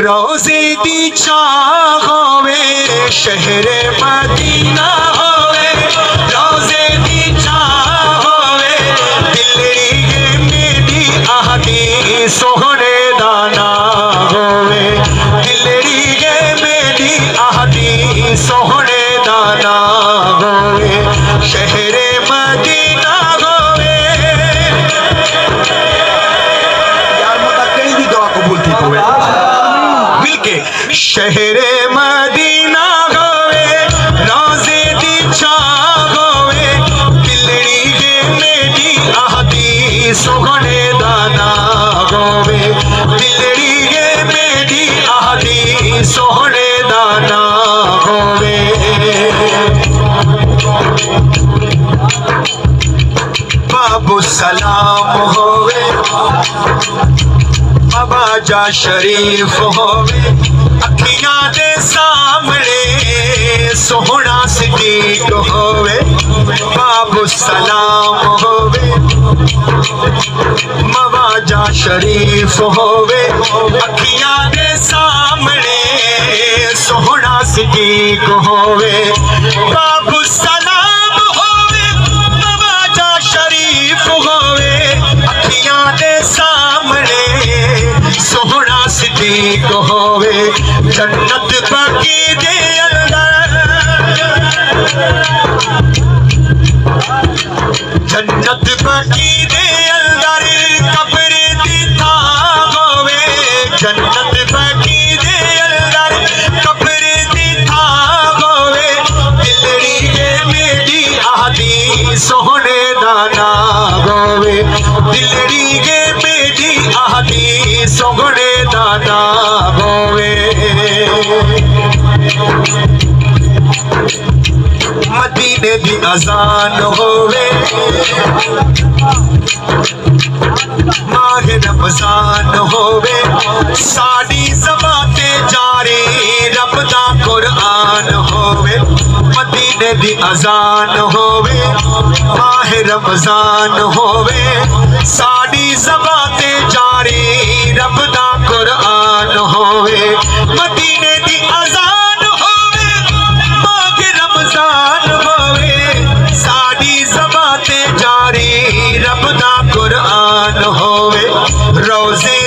रोज़े दी चाह होवे शहरे मदीना होवे रोज़े दी चाह होवे दिलड़ी मेरी आहदी सोहने दाना होवे दिलड़ी मेरी आहदी सोहने दाना होवे शहरे मदीना होवे। यार मुतक्किन दी दुआ कबूल थी होवे मिलके शहरे मदीना होवे रोज़े दी चाह होवे दिलड़ी मेरी आहदी सोहने दाना होवे दिलड़ी मेरी आहदी सोहने दाना होवे। बाबू सलाम होवे बाबा जा शरीफ होवे अखियां दे सामने सोहना सिद्दीक होवे बाबू सलाम होवे मवाजा शरीफ होवे अखियां दे सामने सोहना सिद्दीक होवे बाबू सलाम होवे मवाजा शरीफ होवे अखियां दे सामने सोहना सिद्दीक होवे जन्नत बाकी दे अंदर जन्नत बाकी दे अंदर कब्र दी था होवे जन्नत बाकी दे अंदर कब्र दी था होवे दिलड़ी मेरी आहदी सोहने दाना होवे दिलड़ी मेरी आहदी सोहने दाना होवे। मदीने दी अजान होवे माह रमजान होवे साड़ी ज़बान ते जारी रब दा कुरान होवे मदीने दी अजान होवे माह रमजान होवे साड़ी ज़बान ते जारी रब दा कुरान होवे मदीने दी अजान होवे माह रमजान होवे साड़ी ज़बान ते जारी रब दा कुरान होवे रोज़े